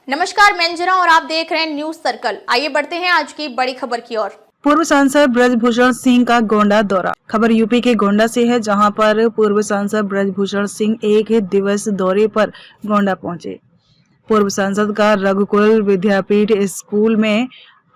नमस्कार, मैं अंजना और आप देख रहे हैं न्यूज सर्कल। आइए बढ़ते हैं आज की बड़ी खबर की ओर। पूर्व सांसद ब्रजभूषण सिंह का गोंडा दौरा। खबर यूपी के गोंडा से है, जहां पर पूर्व सांसद ब्रजभूषण सिंह एक दिवस दौरे पर गोंडा पहुंचे। पूर्व सांसद का रघुकुल विद्यापीठ स्कूल में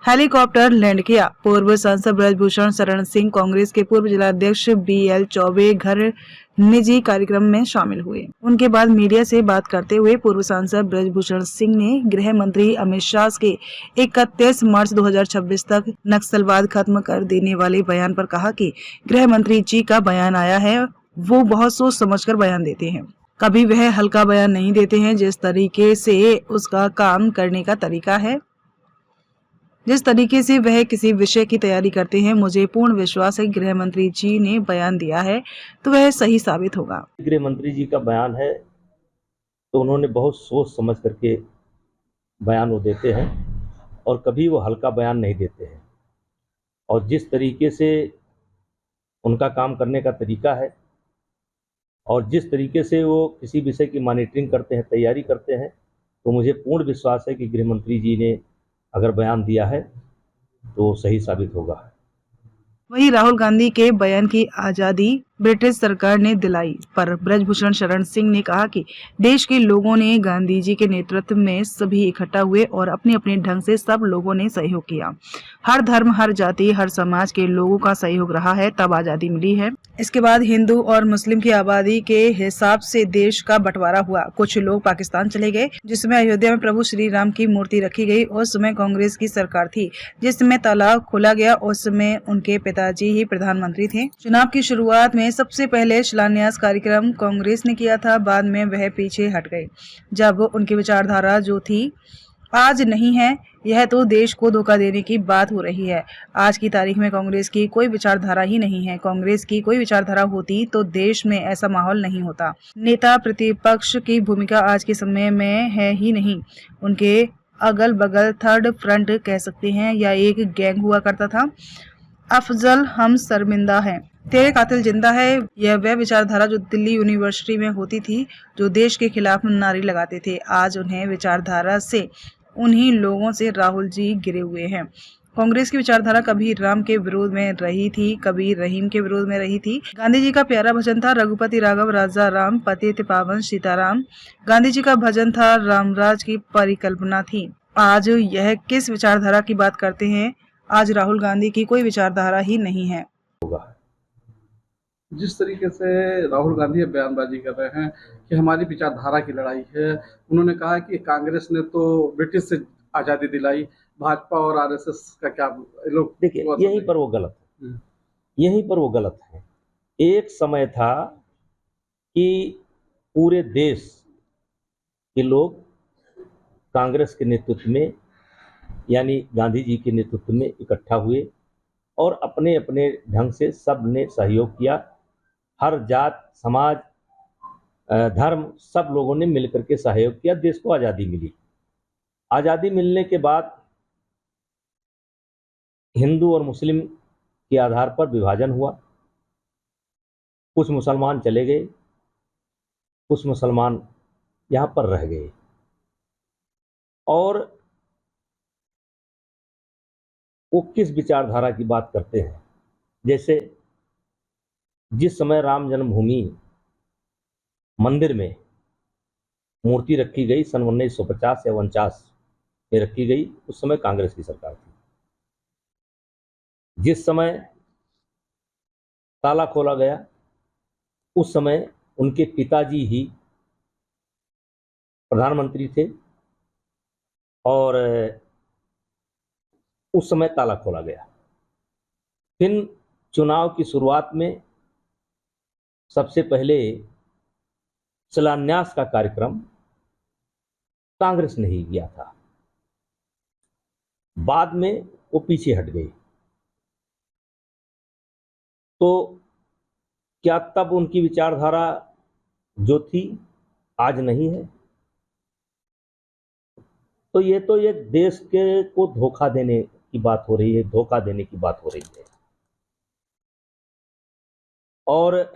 हेलीकॉप्टर लैंड किया। पूर्व सांसद ब्रजभूषण शरण सिंह कांग्रेस के पूर्व जिलाध्यक्ष BL चौबे घर निजी कार्यक्रम में शामिल हुए। उनके बाद मीडिया से बात करते हुए पूर्व सांसद ब्रजभूषण सिंह ने गृह मंत्री अमित शाह के 31 मार्च 2026 तक नक्सलवाद खत्म कर देने वाले बयान पर कहा कि गृह मंत्री जी का बयान आया है, वो बहुत सोच समझकर बयान देते हैं। कभी वह हल्का बयान नहीं देते हैं। जिस तरीके से उसका काम करने का तरीका है, जिस तरीके से वह किसी विषय की तैयारी करते हैं, मुझे पूर्ण विश्वास है गृह मंत्री जी ने बयान दिया है तो वह सही साबित होगा। गृह मंत्री जी का बयान है तो उन्होंने बहुत सोच समझ करके बयान वो देते हैं और कभी वो हल्का बयान नहीं देते हैं। और जिस तरीके से उनका काम करने का तरीका है और जिस तरीके से वो किसी विषय की मॉनिटरिंग करते हैं, तैयारी करते हैं, तो मुझे पूर्ण विश्वास है कि गृह मंत्री जी ने अगर बयान दिया है तो सही साबित होगा। वहीं राहुल गांधी के बयान की आजादी ब्रिटिश सरकार ने दिलाई, पर ब्रजभूषण शरण सिंह ने कहा कि देश के लोगों ने गांधी जी के नेतृत्व में सभी इकट्ठा हुए और अपने अपने ढंग से सब लोगों ने सहयोग किया। हर धर्म, हर जाति, हर समाज के लोगों का सहयोग रहा है, तब आजादी मिली है। इसके बाद हिंदू और मुस्लिम की आबादी के हिसाब से देश का बंटवारा हुआ। कुछ लोग पाकिस्तान चले गए, जिसमें अयोध्या में प्रभु श्री राम की मूर्ति रखी गई। उस समय कांग्रेस की सरकार थी, जिसमें तालाब खोला गया। उस समय उनके पिताजी ही प्रधानमंत्री थे। चुनाव की शुरुआत में सबसे पहले शिलान्यास कार्यक्रम कांग्रेस ने किया था, बाद में वह पीछे हट गए जब उनकी विचारधारा जो थी आज नहीं है। यह तो देश को धोखा देने की बात हो रही है। आज की तारीख में कांग्रेस की कोई विचारधारा ही नहीं है। कांग्रेस की कोई विचारधारा होती तो देश में ऐसा माहौल नहीं होता। नेता प्रतिपक्ष की भूमिका आज के समय में है ही नहीं। उनके अगल बगल थर्ड फ्रंट कह सकते हैं या एक गैंग हुआ करता था। अफजल हम शर्मिंदा हैं, तेरे कातिल जिंदा है, यह वह विचारधारा जो दिल्ली यूनिवर्सिटी में होती थी, जो देश के खिलाफ नारे लगाते थे। आज उन्हें विचारधारा से उन्हीं लोगों से राहुल जी गिरे हुए हैं। कांग्रेस की विचारधारा कभी राम के विरोध में रही थी, कभी रहीम के विरोध में रही थी। गांधी जी का प्यारा भजन था रघुपति राघव राजा राम, पतित पावन सीताराम। गांधी जी का भजन था रामराज की परिकल्पना थी। आज यह किस विचारधारा की बात करते हैं? आज राहुल गांधी की कोई विचारधारा ही नहीं है। जिस तरीके से राहुल गांधी बयानबाजी कर रहे हैं कि हमारी विचारधारा की लड़ाई है, उन्होंने कहा कि कांग्रेस ने तो ब्रिटिश से आज़ादी दिलाई, भाजपा और आरएसएस का क्या लोग। देखिए, यहीं पर वो गलत है, यहीं पर वो गलत है। एक समय था कि पूरे देश के लोग कांग्रेस के नेतृत्व में यानी गांधी जी के नेतृत्व में इकट्ठा हुए और अपने अपने ढंग से सब ने सहयोग किया। हर जात, समाज, धर्म, सब लोगों ने मिलकर के सहयोग किया। देश को आज़ादी मिली। आज़ादी मिलने के बाद हिंदू और मुस्लिम के आधार पर विभाजन हुआ। कुछ मुसलमान चले गए, कुछ मुसलमान यहाँ पर रह गए। और वो किस विचारधारा की बात करते हैं? जैसे जिस समय राम जन्मभूमि मंदिर में मूर्ति रखी गई, सन 1950 या 49 में रखी गई, उस समय कांग्रेस की सरकार थी। जिस समय ताला खोला गया, उस समय उनके पिताजी ही प्रधानमंत्री थे और उस समय ताला खोला गया। फिर चुनाव की शुरुआत में सबसे पहले शिलान्यास का कार्यक्रम कांग्रेस ने ही किया था, बाद में वो पीछे हट गई। तो क्या तब उनकी विचारधारा जो थी आज नहीं है? तो ये देश के को धोखा देने की बात हो रही है, धोखा देने की बात हो रही है। और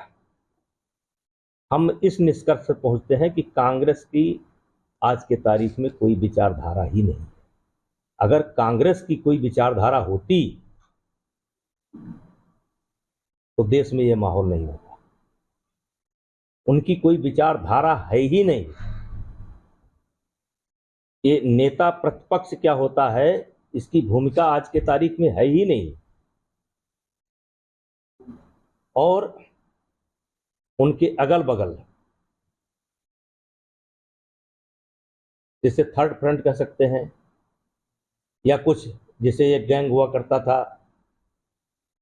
हम इस निष्कर्ष पर पहुंचते हैं कि कांग्रेस की आज के तारीख में कोई विचारधारा ही नहीं। अगर कांग्रेस की कोई विचारधारा होती तो देश में यह माहौल नहीं होता। उनकी कोई विचारधारा है ही नहीं। ये नेता प्रतिपक्ष क्या होता है, इसकी भूमिका आज के तारीख में है ही नहीं। और उनके अगल बगल जिसे थर्ड फ्रंट कह सकते हैं, या कुछ जिसे एक गैंग हुआ करता था,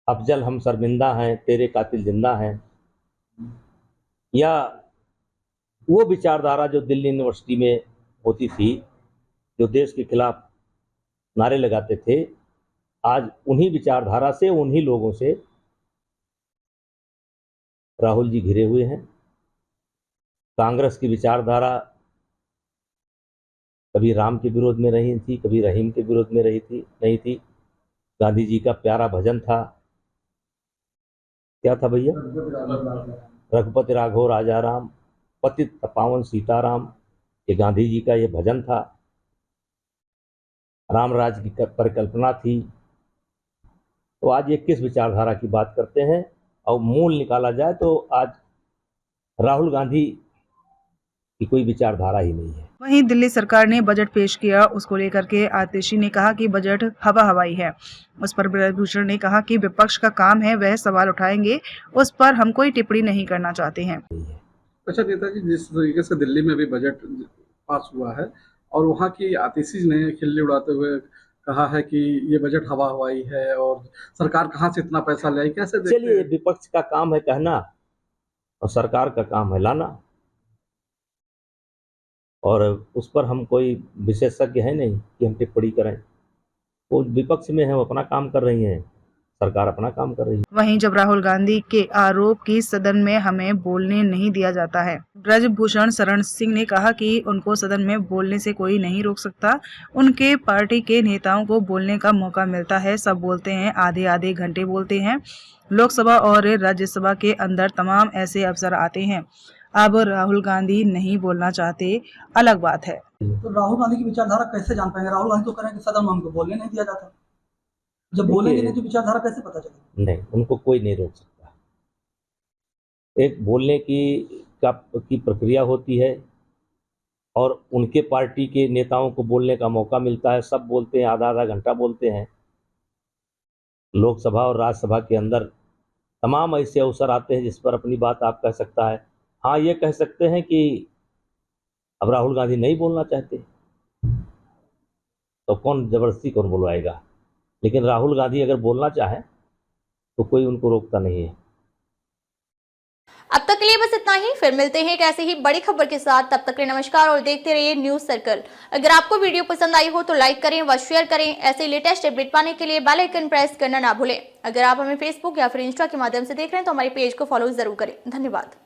अफजल हम शर्मिंदा हैं तेरे कातिल जिंदा हैं, या वो विचारधारा जो दिल्ली यूनिवर्सिटी में होती थी, जो देश के खिलाफ नारे लगाते थे, आज उन्हीं विचारधारा से, उन्हीं लोगों से राहुल जी घिरे हुए हैं। कांग्रेस की विचारधारा कभी राम के विरोध में रही थी, कभी रहीम के विरोध में नहीं थी। गांधी जी का प्यारा भजन था, क्या था भैया? रघुपति राघव राजा राम, पतित पावन सीताराम। ये गांधी जी का ये भजन था। राम राज की परिकल्पना थी। तो आज ये किस विचारधारा की बात करते हैं? और मूल निकाला जाए तो आज राहुल गांधी की कोई विचारधारा ही नहीं है। वहीं दिल्ली सरकार ने बजट पेश किया, उसको लेकर के आतिशी ने कहा कि बजट हवाई है। उस पर ब्रजभूषण ने कहा कि विपक्ष का काम है, वह सवाल उठाएंगे, उस पर हम कोई टिप्पणी नहीं करना चाहते हैं। अच्छा नेताजी, जिस तरीके से दिल्ली में भी बजट पास हुआ है और वहाँ की आतिशी ने खिल्ली उड़ाते हुए कहा है कि ये बजट हवाई है और सरकार कहाँ से इतना पैसा ले आई, कैसे देखते हैं? चलिए, विपक्ष का काम है कहना और सरकार का काम है लाना, और उस पर हम कोई विशेषज्ञ है नहीं कि हम टिप्पणी करें। वो विपक्ष में है, वो अपना काम कर रही हैं, सरकार अपना काम कर रही है। वहीं जब राहुल गांधी के आरोप की सदन में हमें बोलने नहीं दिया जाता है, ब्रजभूषण शरण सिंह ने कहा कि उनको सदन में बोलने से कोई नहीं रोक सकता। उनके पार्टी के नेताओं को बोलने का मौका मिलता है, सब बोलते हैं, आधे आधे घंटे बोलते हैं। लोकसभा और राज्यसभा के अंदर तमाम ऐसे अवसर आते हैं। अब राहुल गांधी नहीं बोलना चाहते, अलग बात है। तो राहुल गांधी की विचारधारा कैसे जान पाएंगे? राहुल गांधी तो कह रहे हैं कि सदन में हमको बोलने नहीं दिया जाता। जब बोलेंगे नहीं तो विचारधारा कैसे पता चलेगी? नहीं, उनको कोई नहीं रोक सकता। एक बोलने की प्रक्रिया होती है और उनके पार्टी के नेताओं को बोलने का मौका मिलता है। सब बोलते हैं, आधा आधा घंटा बोलते हैं। लोकसभा और राज्यसभा के अंदर तमाम ऐसे अवसर आते हैं जिस पर अपनी बात आप कह सकता है। हाँ, ये कह सकते हैं कि अब राहुल गांधी नहीं बोलना चाहते तो कौन जबरदस्ती कौन बुलवाएगा, लेकिन राहुल गांधी अगर बोलना चाहे तो कोई उनको रोकता नहीं है। अब तक के लिए बस इतना ही, फिर मिलते हैं एक ऐसे ही बड़ी खबर के साथ। तब तक के लिए नमस्कार और देखते रहिए न्यूज सर्कल। अगर आपको वीडियो पसंद आई हो तो लाइक करें व शेयर करें। ऐसे लेटेस्ट अपडेट पाने के लिए बेल आइकन प्रेस करना ना भूलें। अगर आप हमें फेसबुक या फिर इंस्टा के माध्यम से देख रहे हैं तो हमारे पेज को फॉलो जरूर करें। धन्यवाद।